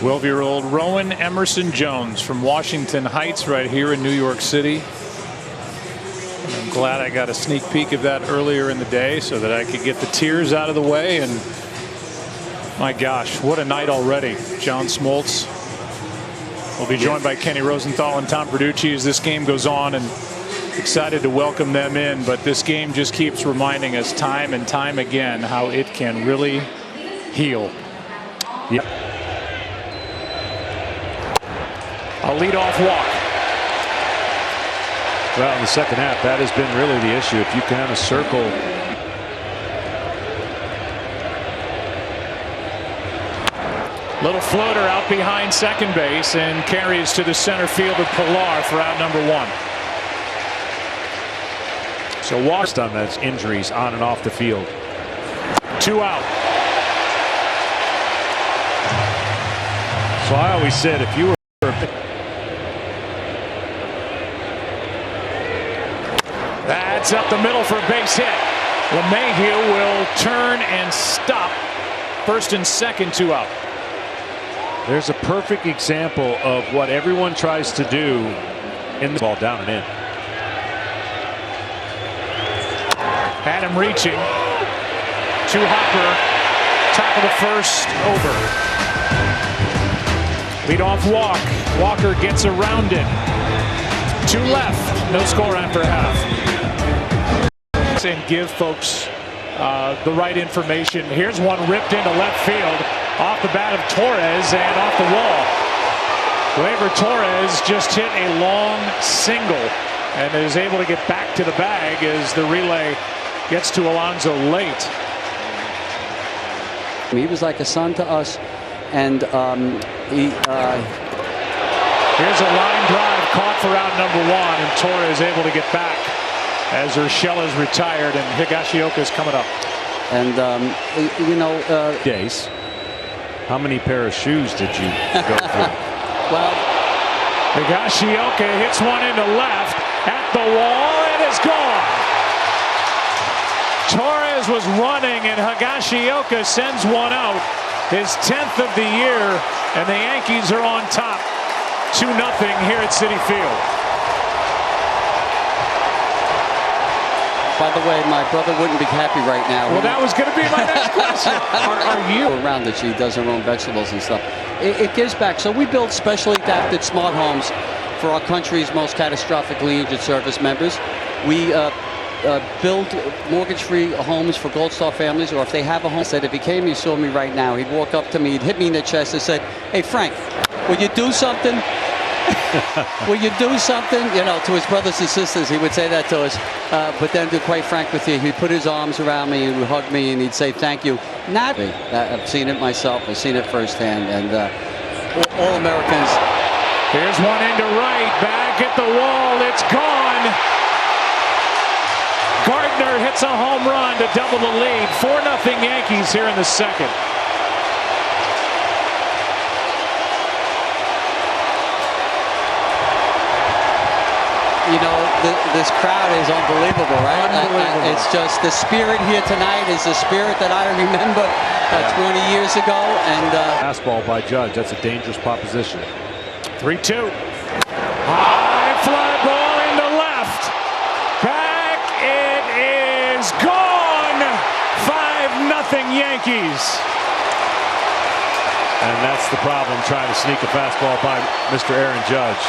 12-year-old Rowan Emerson Jones from Washington Heights right here in New York City. I'm glad I got a sneak peek of that earlier in the day so that I could get the tears out of the way. And my gosh, what a night already. John Smoltz will be joined by Kenny Rosenthal and Tom Verducci as this game goes on, and excited to welcome them in. But this game just keeps reminding us time and time again how it can really heal. Yep. A leadoff walk. Well, in the second half, that has been really the issue. If you kind of circle. Little floater out behind second base and carries to the center fielder Pilar for out number 1. So lost on those injuries on and off the field. 2 out. So I always said if you were that's up the middle for a base hit. LeMahieu will turn and stop. First and second, 2 out. There's a perfect example of what everyone tries to do in the ball down and in. Had him reaching to Hopper. Top of the first, over. Leadoff walk. Walker gets around it. 2 left. No score after half. And give folks the right information. Here's one ripped into left field off the bat of Torres and off the wall. Gleyber Torres just hit a long single and is able to get back to the bag as the relay gets to Alonso late. He was like a son to us, and here's a line drive caught for out number 1, and Torres able to get back as Urshela is retired and Higashioka is coming up. And you know, days. How many pair of shoes did you go through? Well, Higashioka hits one into left at the wall and is gone. Torres was running and Higashioka sends one out. His 10th of the year, and the Yankees are on top 2-0 here at Citi Field. by the way, my brother wouldn't be happy right now. Well, that was going to be my next question. Are you around that she does her own vegetables and stuff? It gives back. So we build specially adapted smart homes for our country's most catastrophically injured service members. We build mortgage-free homes for Gold Star families, or if they have a home. Said if he came, you saw me right now, he'd walk up to me, he'd hit me in the chest and said, "Hey Frank, will you do something? Will you do something?" You know, to his brothers and sisters, he would say that to us. But then, to be quite frank with you, he'd put his arms around me, he would hug me, and he'd say, "Thank you." Not me. I've seen it myself. I've seen it firsthand, and all Americans. Here's one into right, back at the wall. It's gone. Gardner hits a home run to double the lead. 4-0 Yankees here in the second. You know, this crowd is unbelievable, right? Unbelievable. It's just the spirit here tonight is the spirit that I remember 20 years ago. And fastball by Judge. That's a dangerous proposition. 3-2. High fly ball into left. Back it is gone. 5-0 Yankees. And that's the problem, trying to sneak a fastball by Mr. Aaron Judge.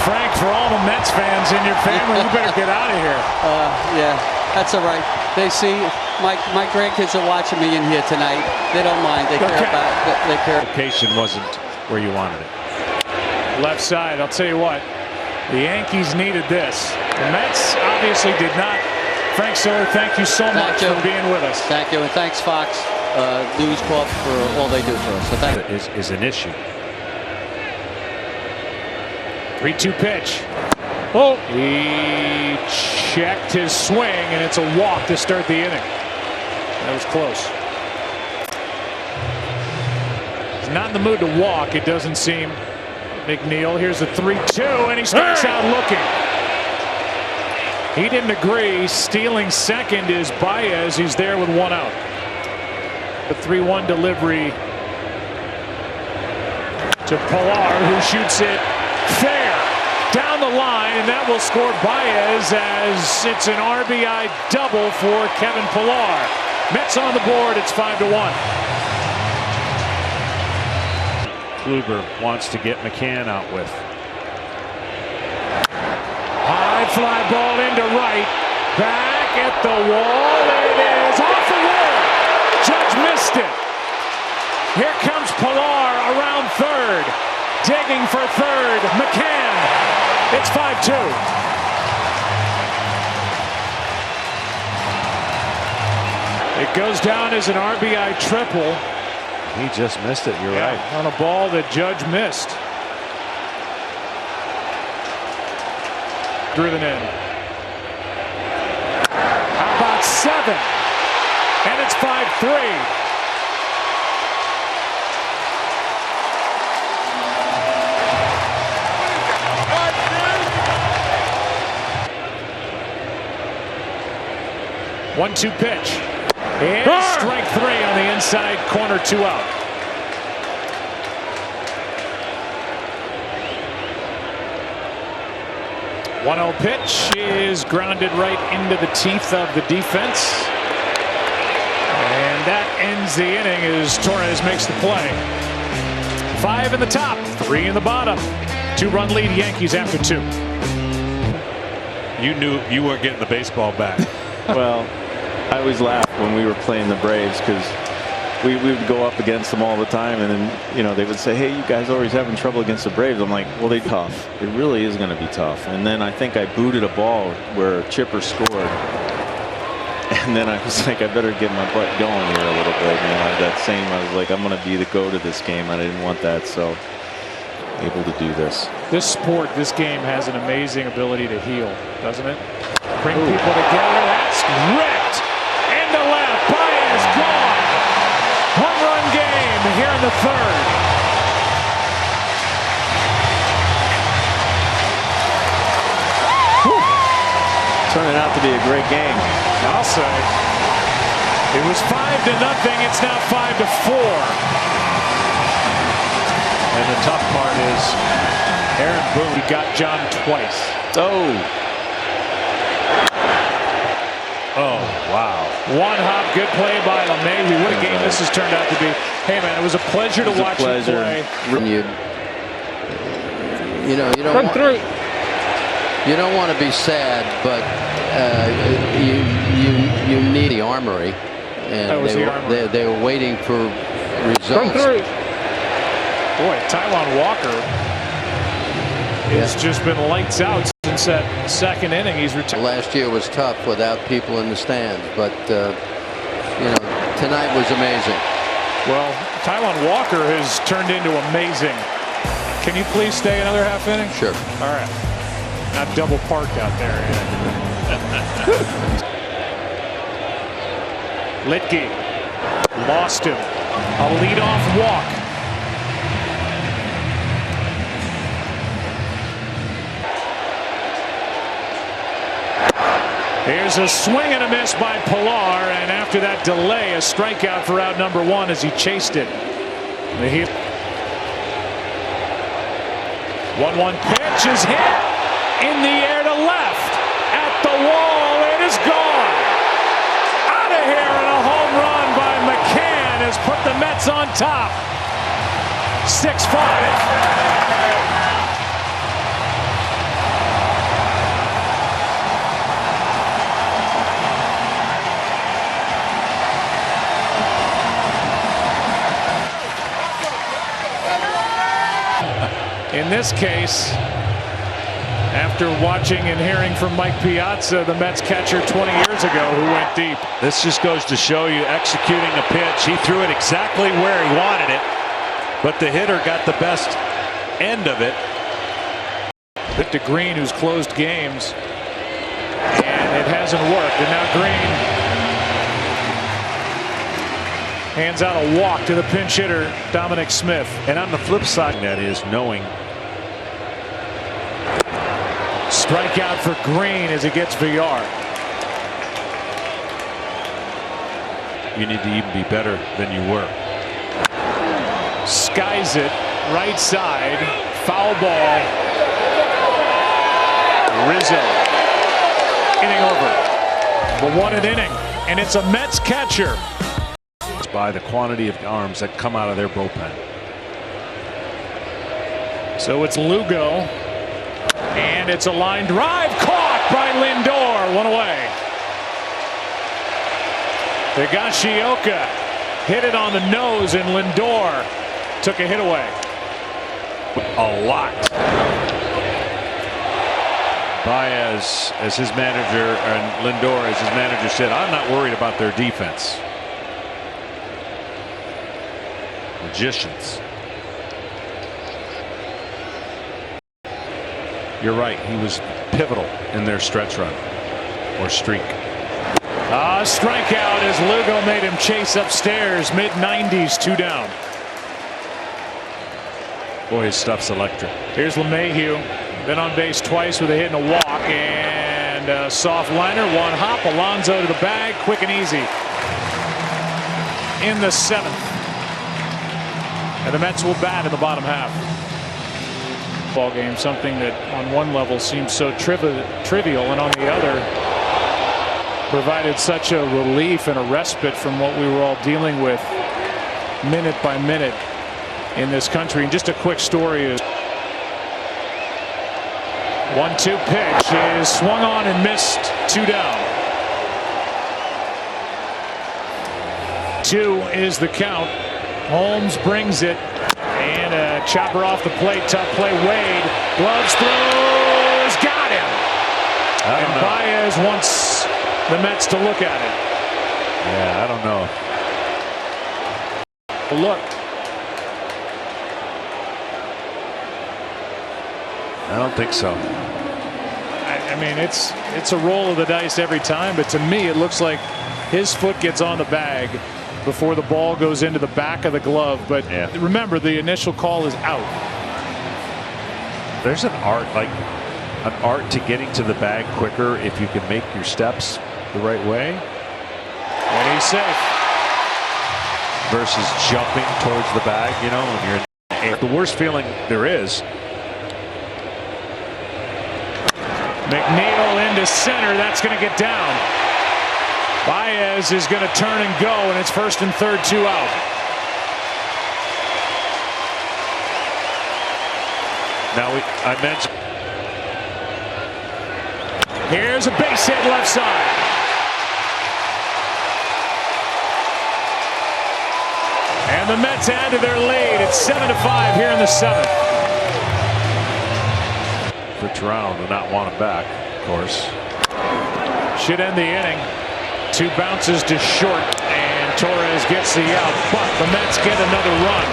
Frank, for all the Mets fans in your family, you better get out of here. Yeah, that's all right. They see my grandkids are watching me in here tonight. They don't mind. They care about. They care. Location wasn't where you wanted it. Left side. I'll tell you what. The Yankees needed this. The Mets obviously did not. Frank Siller, thank you so much for being with us. Thank you, and thanks Fox News Corp for all they do for us. So thank you. Is an issue. 3-2 pitch. Oh, he checked his swing, and it's a walk to start the inning. That was close. He's not in the mood to walk, it doesn't seem. McNeil, here's a 3-2, and he strikes out looking. He didn't agree. Stealing second is Baez. He's there with 1 out. The 3-1 delivery to Pilar, who shoots it fair down the line, and that will score Baez as it's an RBI double for Kevin Pilar. Mets on the board. It's 5-1. Kluber wants to get McCann out with. High fly ball into right. Back at the wall. It is off the wall. Judge missed it. Here comes Pilar around third. Digging for third. McCann. It's 5-2. It goes down as an RBI triple. He just missed it. You're right. On a ball that Judge missed. Driven in. How about 7? And it's 5-3. One-two pitch. And strike 3 on the inside corner, 2 out. One-0 pitch is grounded right into the teeth of the defense. And that ends the inning as Torres makes the play. 5 in the top, 3 in the bottom. 2-run lead Yankees after 2. You knew you weren't getting the baseball back. Well, I always laugh when we were playing the Braves because we would go up against them all the time, and then they would say, "Hey, you guys are always having trouble against the Braves." I'm like, "Well, they're tough. It really is going to be tough." And then I think I booted a ball where Chipper scored, and then I was like, "I better get my butt going here a little bit." I was like, "I'm going to be the go to this game," and I didn't want that, so able to do this. This sport, this game has an amazing ability to heal, doesn't it? Bring people together. That's ripped. To left, Baez gone. Home run game here in the third. Turning out to be a great game. I'll say. It was 5-0. It's now 5-4. And the tough part is Aaron Boone, he got John twice. Oh, wow. One hop, good play by LeMahieu. What a game this has turned out to be. Hey, man, it was a pleasure to watch you play. You don't want to be sad, but you need the armory, and they were waiting for results. Boy, Taijuan Walker has just been lights out since that second inning. He's retired. Last year was tough without people in the stands, but tonight was amazing. Well, Taijuan Walker has turned into amazing. Can you please stay another half inning? Sure. All right. Not double parked out there. Litke lost him. A leadoff walk. Here's a swing and a miss by Pilar, and after that delay, a strikeout for out number 1 as he chased it. The 1-1 pitch is hit in the air to left. At the wall, it is gone. Out of here, and a home run by McCann has put the Mets on top. 6-5. In this case, after watching and hearing from Mike Piazza, the Mets catcher 20 years ago who went deep. This just goes to show you executing a pitch. He threw it exactly where he wanted it, but the hitter got the best end of it. Hit to Green, who's closed games, and it hasn't worked. And now Green hands out a walk to the pinch hitter, Dominic Smith. And on the flip side, that is knowing. Strikeout for Green as he gets Villar. you need to even be better than you were. Skies it right side. Foul ball. Rizzo inning over. But what an inning, and it's a Mets catcher. It's by the quantity of arms that come out of their bullpen. So it's Lugo, and it's a line drive caught by Lindor. One away. Higashioka hit it on the nose, and Lindor took a hit away. A lot. Baez, as his manager, and Lindor, as his manager, said, I'm not worried about their defense. Magicians. You're right. He was pivotal in their stretch run or streak. Strikeout as Lugo made him chase upstairs. Mid-90s, 2 down. Boy, his stuff's electric. Here's LeMahieu. Been on base twice with a hit and a walk. And a soft liner. One hop. Alonso to the bag. Quick and easy. In the 7th. And the Mets will bat in the bottom half. Ball game, something that on one level seems so trivial, and on the other provided such a relief and a respite from what we were all dealing with minute by minute in this country. And just a quick story is 1-2 pitch is swung on and missed. 2 down. 2 is the count. Holmes brings it. And a chopper off the plate. Tough play. Wade. Gloves, throws. Got him. And Baez wants the Mets to look at it. Yeah, I don't know. Look. I don't think so. I mean, it's a roll of the dice every time. But to me, it looks like his foot gets on the bag before the ball goes into the back of the glove. But remember, the initial call is out. There's an art to getting to the bag quicker if you can make your steps the right way. And he's safe. Versus jumping towards the bag, you know, when you're in the air. The worst feeling there is. McNeil into center. That's going to get down. Baez is going to turn and go, and it's 1st and 3rd, 2 out. Now I mentioned. Here's a base hit left side. And the Mets add to their lead. It's 7-5 here in the 7th. For Toronto to not want him back, of course. Should end the inning. 2 bounces to short, and Torres gets the out. But the Mets get another run.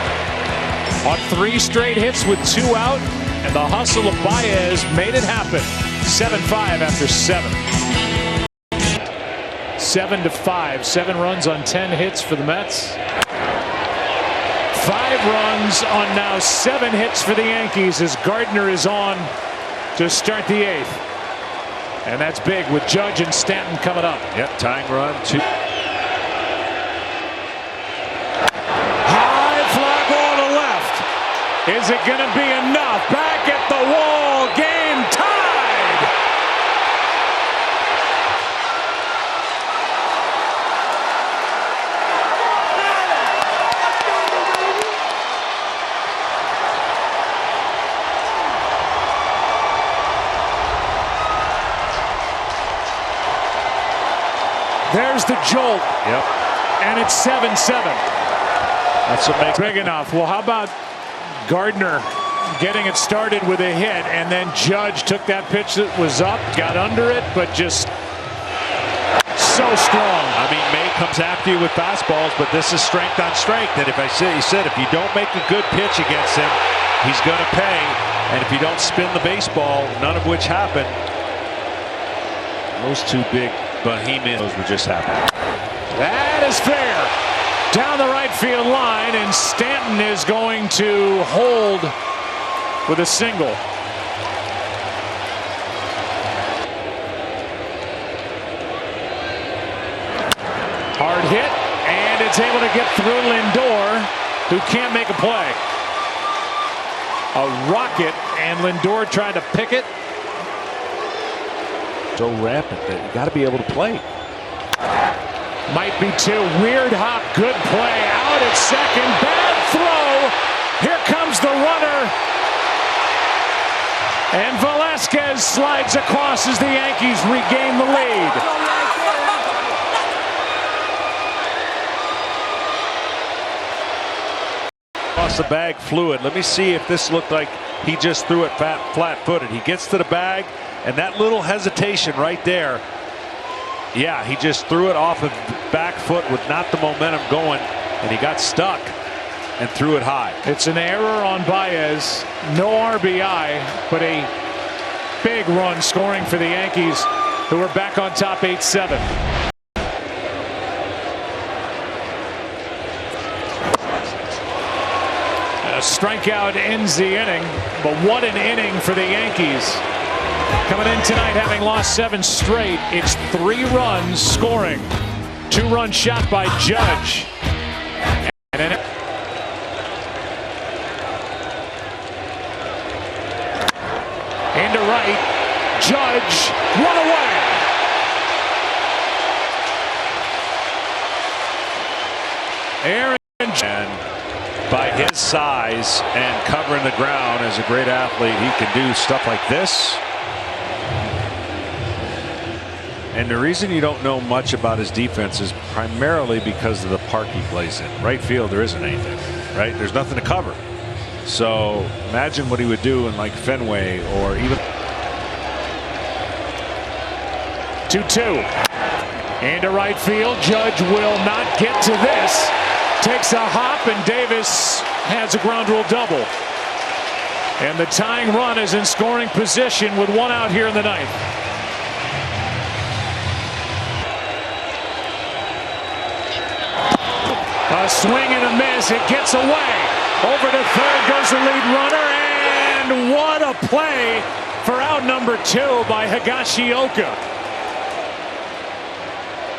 On 3 straight hits with 2 out, and the hustle of Baez made it happen. 7-5 after 7. 7-5. 7 runs on 10 hits for the Mets. 5 runs on now 7 hits for the Yankees as Gardner is on to start the 8th. And that's big with Judge and Stanton coming up. Yep, tying run. 2. High fly ball to left. Is it going to be enough? Back at the wall. Game tied. There's the jolt. Yep. And it's 7-7. That's what makes big enough. Well, how about Gardner getting it started with a hit, and then Judge took that pitch that was up, got under it, but just so strong. I mean, May comes after you with fastballs, but this is strength on strength. And if he said if you don't make a good pitch against him, he's going to pay. And if you don't spin the baseball, none of which happened, those 2 big behemoths were just happening. That is fair. Down the right field line, and Stanton is going to hold with a single. Hard hit, It's able to get through Lindor, who can't make a play. A rocket, and Lindor tried to pick it. So rampant that you got to be able to play. Might be two. Weird hop. Good play. Out at second. Bad throw. Here comes the runner. And Velasquez slides across as the Yankees regain the lead. Across the bag, fluid. Let me see if this looked like he just threw it flat-footed. He gets to the bag, and that little hesitation right there. Yeah, he just threw it off of back foot with not the momentum going, and he got stuck and threw it high. It's an error on Baez. No RBI, but a big run scoring for the Yankees, who are back on top 8-7. A strikeout ends the inning, but what an inning for the Yankees. Coming in tonight having lost 7 straight, it's 3 runs scoring. 2-run shot by Judge. And into right, Judge, one away. Aaron, and by his size and covering the ground as a great athlete, he can do stuff like this. And the reason you don't know much about his defense is primarily because of the park he plays in. Right field, there isn't anything, right? There's nothing to cover. So imagine what he would do in like Fenway or even 2-2 into right field. Judge will not get to this. Takes a hop, and Davis has a ground rule double. And the tying run is in scoring position with 1 out here in the 9th. A swing and a miss. It gets away. Over to third goes the lead runner, and what a play for out number 2 by Higashioka.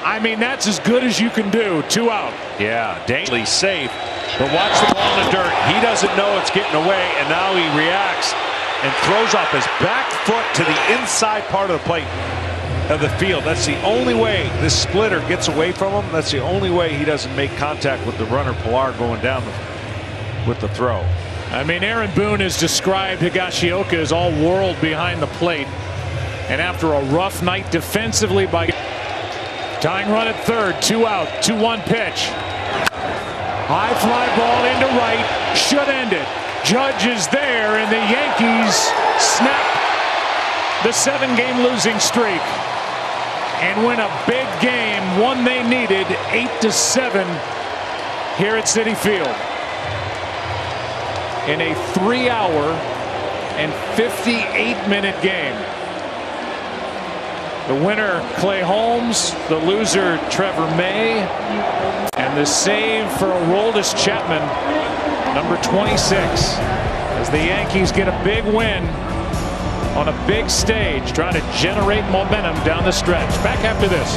I mean, that's as good as you can do. 2 out. Yeah, dangerously safe, but watch the ball in the dirt. He doesn't know it's getting away, and now he reacts and throws off his back foot to the inside part of the plate of the field. That's the only way this splitter gets away from him. That's the only way he doesn't make contact with the runner Pilar going down with the throw. I mean, Aaron Boone has described Higashioka as all world behind the plate, and after a rough night defensively by tying run at third, 2 out, 2-1 pitch. High fly ball into right, should end it. Judge is there, and the Yankees snap the 7-game losing streak and win a big game, one they needed, 8-7 here at Citi Field. In a 3-hour and 58-minute game. The winner, Clay Holmes, the loser, Trevor May, and the save for Aroldis Chapman, number 26, as the Yankees get a big win on a big stage, trying to generate momentum down the stretch. Back after this.